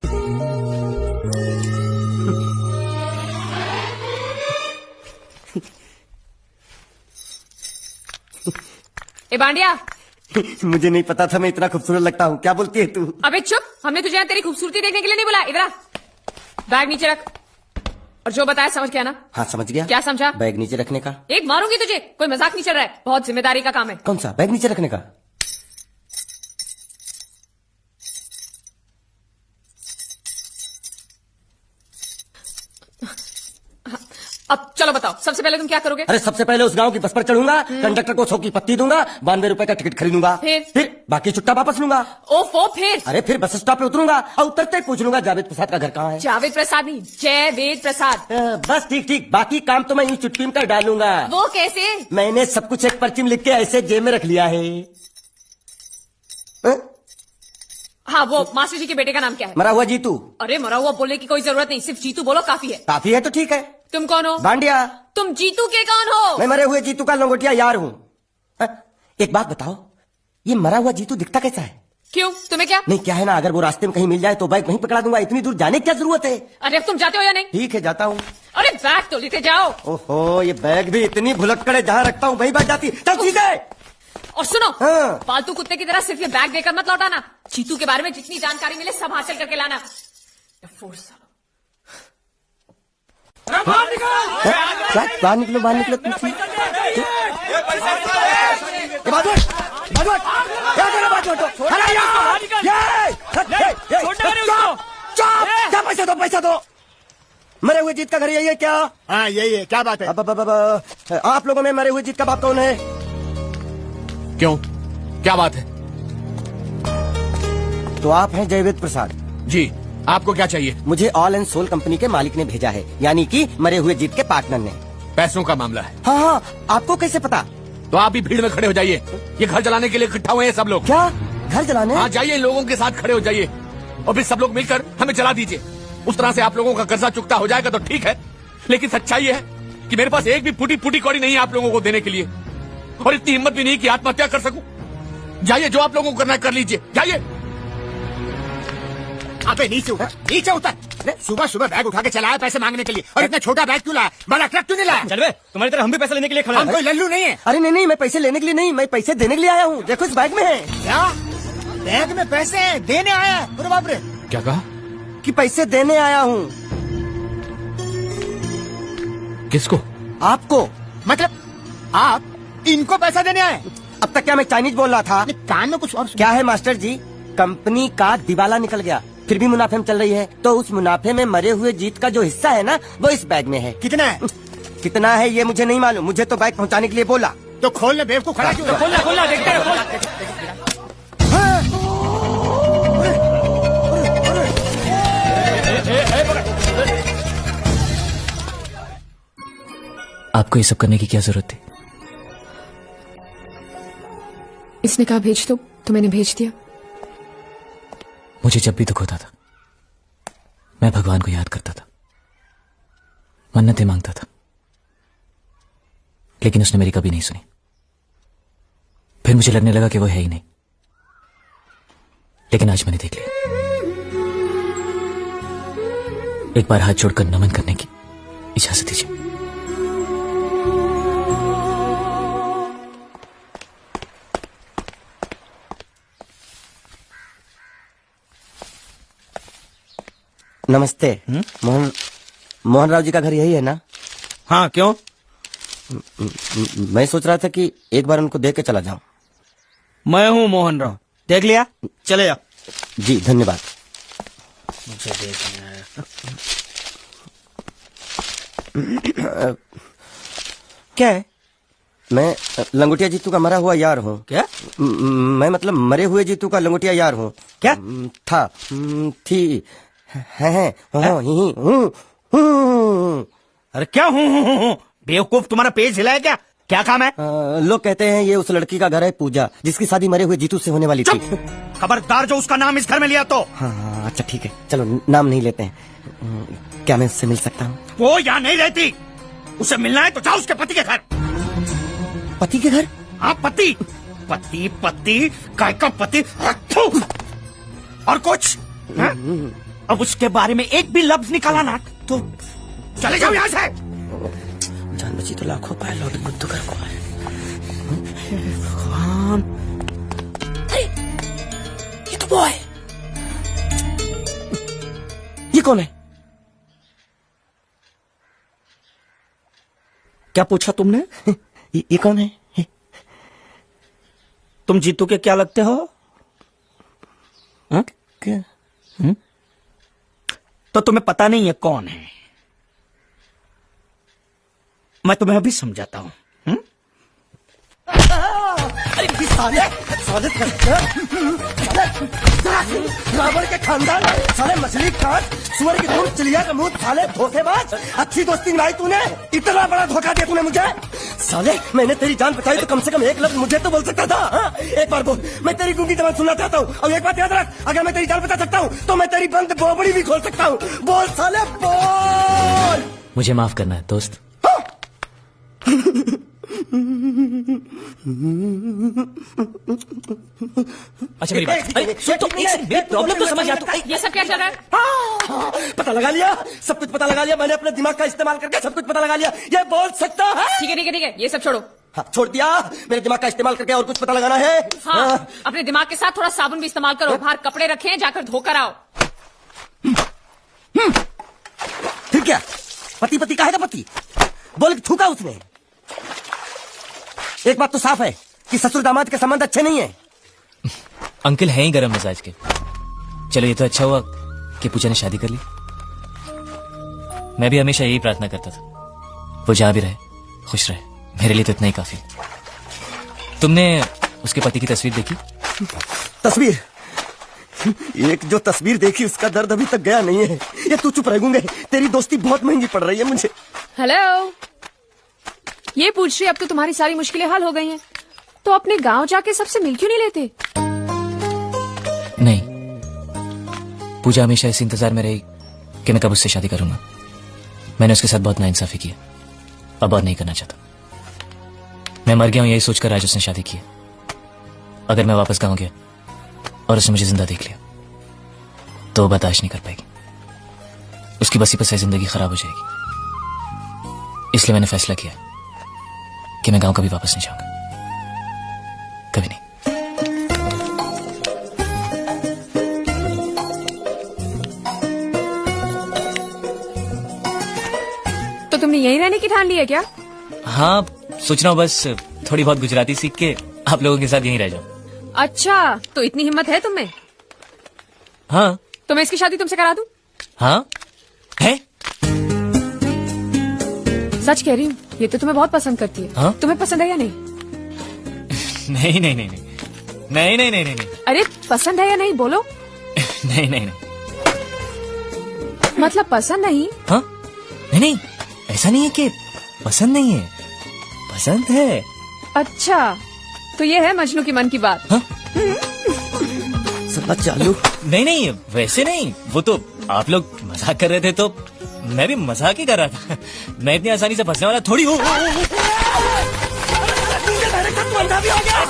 ए बांडिया, मुझे नहीं पता था मैं इतना खूबसूरत लगता हूँ। क्या बोलती है तू? अबे चुप, हमने तुझे यहाँ तेरी खूबसूरती देखने के लिए नहीं बुलाया। इधर आ, बैग नीचे रख। और जो बताया समझ गया ना? हाँ समझ गया। क्या समझा? बैग नीचे रखने का। एक मारूंगी तुझे, कोई मजाक नहीं चल रहा है, बहुत जिम्मेदारी का काम है। कौन सा? बैग नीचे रखने का। अब चलो बताओ, सबसे पहले तुम क्या करोगे? अरे सबसे पहले उस गांव की बस पर चढ़ूंगा, कंडक्टर को 100 की पत्ती दूंगा, 92 रुपए का टिकट खरीदूंगा, फिर बाकी छुट्टा वापस लूंगा। ओफो, फिर? अरे फिर बस स्टॉप पे उतरूंगा और उतरते ही पूछ लूंगा जावेद प्रसाद का घर कहाँ है। जावेद प्रसाद नहीं, जयवेद प्रसाद। बस ठीक ठीक, बाकी काम तो मैं यूं चुटकी में कर डालूंगा। वो कैसे? मैंने सब कुछ एक पर्ची में लिख के ऐसे जेब में रख लिया है। हाँ, वो मास्टर जी के बेटे का नाम क्या है? मरा हुआ जीतू। अरे मरा हुआ बोलने की कोई जरूरत नहीं, सिर्फ जीतू बोलो काफी है। काफी है तो ठीक है। तुम कौन हो? बांडिया। तुम जीतू के कौन हो? मैं मरे हुए जीतू का लंगोटिया यार हूँ। एक बात बताओ, ये मरा हुआ जीतू दिखता कैसा है? क्यों, तुम्हें क्या? नहीं क्या है ना, अगर वो रास्ते में कहीं मिल जाए तो बैग वहीं पकड़ा दूंगा। इतनी दूर जाने की क्या जरूरत है? अरे अब तुम जाते हो या नहीं? ठीक है जाता हूँ। अरे बैग तो लेते जाओ। ओहो, ये बैग भी इतनी भुलक्कड़ है, जहाँ रखता हूँ वहीं बैठ जाती। चल ठीक है। और सुनो, हाँ। पालतू कुत्ते की तरह सिर्फ ये बैग देकर मत लौटाना। जीतू के बारे में जितनी जानकारी मिले सब हासिल करके लाना। बाहर निकलो, बाहर निकलो। पैसा दो, पैसा दो। मरे हुए जीत का घर यही है क्या? हाँ यही है। क्या बात है? आप लोगों में मरे हुए जीत का बाप कौन है? क्यों, क्या बात है? तो आप हैं जयवेद प्रसाद जी, आपको क्या चाहिए? मुझे ऑल एंड सोल कंपनी के मालिक ने भेजा है, यानी कि मरे हुए जीत के पार्टनर ने। पैसों का मामला है। हाँ हाँ, आपको कैसे पता? तो आप भी भीड़ में खड़े हो जाइए, ये घर जलाने के लिए इकट्ठा हुए हैं सब लोग। क्या घर जलाने? हाँ जाइए, लोगों के साथ खड़े हो जाइए और फिर सब लोग मिलकर हमें जला दीजिए। उस तरह से आप लोगों का कर्जा चुकता हो जाएगा तो ठीक है, लेकिन सच्चाई है कि मेरे पास एक भी फूटी फूटी कौड़ी नहीं है आप लोगों को देने के लिए, और इतनी हिम्मत भी नहीं कि आत्महत्या कर सकूं। जाइए, जो आप लोगों को करना है कर लीजिए, जाइए। अबे नीचे उतर, नीचे उतर। सुबह सुबह बैग उठा के चला है पैसे मांगने के लिए, और इतना छोटा बैग क्यों लाया? बड़ा ट्रक क्यों नहीं लाया? चल बे, तुम्हारी तरह हम भी पैसे लेने के लिए खड़े हैं। हम कोई लल्लू नहीं है। अरे नहीं नहीं, मैं पैसे लेने के लिए नहीं, मैं पैसे देने के लिए आया हूँ। देखो इस बैग में है। क्या बैग में पैसे हैं? देने आया है? अरे बाप रे। क्या कहा? कि पैसे देने आया हूँ। किसको? आपको। मतलब आप इनको पैसा देने आए? अब तक क्या मैं चाइनीज बोल रहा था? कान में कुछ और क्या है मास्टर जी, कंपनी का दिवाला निकल गया, फिर भी मुनाफे में चल रही है, तो उस मुनाफे में मरे हुए जीत का जो हिस्सा है ना, वो इस बैग में है। कितना है? कितना है ये मुझे नहीं मालूम, मुझे तो बैग पहुंचाने के लिए बोला। तो खोल ले, बेवकूफ खड़ा क्यों? खोलना खोलना, देखते हैं, खोल। आपको ये सब करने की क्या जरूरत थी? इसने कहा भेज दो तो मैंने भेज दिया। मुझे जब भी दुख होता था मैं भगवान को याद करता था, मन्नतें मांगता था, लेकिन उसने मेरी कभी नहीं सुनी। फिर मुझे लगने लगा कि वो है ही नहीं, लेकिन आज मैंने देख लिया। एक बार हाथ जोड़कर नमन करने की इजाजत दीजिए। नमस्ते। मोहन राव जी का घर यही है ना? हाँ क्यों? मैं सोच रहा था कि एक बार उनको देख के चला जाऊं। मैं हूँ मोहन राव, देख लिया, चले जाओ। जी धन्यवाद। मुझे देखना है। क्या है? मैं लंगोटिया जीतू का मरा हुआ यार हूँ। क्या? मैं मतलब मरे हुए जीतू का लंगोटिया यार हूँ। क्या था? थी? है? अरे क्या हूँ? बेवकूफ, तुम्हारा पेज हिला है क्या? क्या काम है? लोग कहते हैं ये उस लड़की का घर है पूजा, जिसकी शादी मरे हुए जीतू से होने वाली थी। खबरदार जो उसका नाम इस घर में लिया तो। हाँ अच्छा ठीक है, चलो नाम नहीं लेते हैं। क्या मैं उससे मिल सकता हूँ? वो यहाँ नहीं रहती, उसे मिलना है तो जाओ उसके पति के घर। पति के घर? हाँ पति, पति, काय का पति। और कुछ? अब उसके बारे में एक भी लफ्ज निकाला ना तो चले जाओ यहाँ से। जान बची तो लाखों पाए लौट बुद्धू घर को आए। भगवान, ये तो वो है। ये कौन है? क्या पूछा तुमने? ये कौन है? तुम जीतू के क्या लगते हो? हाँ? क्या? तो तुम्हें पता नहीं है कौन है? मैं तुम्हें अभी समझाता हूं। अरे साले साले रावण के खानदान, साले मछली काट, सुअर की दूध, चिड़िया का मुंह, साले धोखेबाज। अच्छी दोस्ती निभाई तूने, इतना बड़ा धोखा दिया तूने मुझे। साले मैंने तेरी जान बचाई तो कम से कम एक लफ्ज मुझे तो बोल सकता था। हाँ? एक बार बोल, मैं तेरी गूंगी जबान सुनना चाहता हूँ। और एक बात याद रख, अगर मैं तेरी जान बचा सकता हूँ तो मैं तेरी बंद बोबड़ी भी खोल सकता हूँ। बोल साले बोल। मुझे माफ करना है दोस्त। अच्छा मेरी बात, अरे सुन तो, एक सेकंड, मेरी प्रॉब्लम तो समझ आ तू। ये सब क्या चल रहा है? पता लगा लिया, सब कुछ पता लगा लिया। मैंने अपने दिमाग का इस्तेमाल करके सब कुछ पता लगा लिया। ये बोल सकता है? ठीक है ठीक है ठीक है, ये सब छोड़ो। हाँ, छोड़ दिया। मेरे दिमाग का इस्तेमाल करके और कुछ पता लगाना है। हाँ, अपने दिमाग के साथ थोड़ा साबुन भी इस्तेमाल करो। बाहर कपड़े रखे हैं, जाकर धोकर आओ। फिर क्या? पति पति काहे का पति? बोल थूका उसने। एक बात तो साफ है कि ससुर दामाद के संबंध अच्छे नहीं है। अंकल हैं ही गरम मिजाज के। चलो ये तो अच्छा हुआ कि पूजा ने शादी कर ली। मैं भी हमेशा यही प्रार्थना करता था, वो जहां भी रहे खुश रहे। मेरे लिए तो इतना ही काफी। तुमने उसके पति की तस्वीर देखी? तस्वीर? एक जो तस्वीर देखी उसका दर्द अभी तक गया नहीं है। ये तू चुप रह गूंगे, तेरी दोस्ती बहुत महंगी पड़ रही है मुझे। हेलो, ये पूछ रही अब तो तुम्हारी सारी मुश्किलें हल हो गई हैं, तो अपने गांव जाके सबसे मिल क्यों नहीं लेते? नहीं, पूजा हमेशा इस इंतजार में रही कि मैं कब उससे शादी करूंगा। मैंने उसके साथ बहुत नाइंसाफी की है, अब और नहीं करना चाहता। मैं मर गया हूं यही सोचकर आज उसने शादी की है। अगर मैं वापस गांव गया और उसने मुझे जिंदा देख लिया तो वो बर्दाश्त नहीं कर पाएगी। उसकी बसी बसाई जिंदगी खराब हो जाएगी। इसलिए मैंने फैसला किया कि मैं गांव कभी वापस नहीं जाऊंगा, कभी नहीं। तो तुमने यहीं रहने की ठान ली है क्या? हाँ, सोच रहा हूँ बस थोड़ी बहुत गुजराती सीख के आप लोगों के साथ यहीं रह जाऊं। अच्छा, तो इतनी हिम्मत है तुम में? हाँ तो मैं इसकी शादी तुमसे करा दूं? हाँ है। सच कह रही हूँ, ये तो तुम्हें बहुत पसंद करती है। हाँ? तुम्हें पसंद है या नहीं? नहीं नहीं नहीं नहीं नहीं नहीं नहीं नहीं अरे पसंद है या नहीं बोलो? नहीं नहीं नहीं। मतलब पसंद नहीं? हाँ नहीं नहीं, ऐसा नहीं है कि पसंद नहीं है, पसंद है। अच्छा, तो ये है मजनू की मन की बात। हाँ? सब चालू। नहीं नहीं, वैसे नहीं, वो तो आप लोग मजाक कर रहे थे तो मैं भी मजाक ही कर रहा था। मैं इतनी आसानी से फंसने वाला थोड़ी हूँ। अंधा भी हो गया।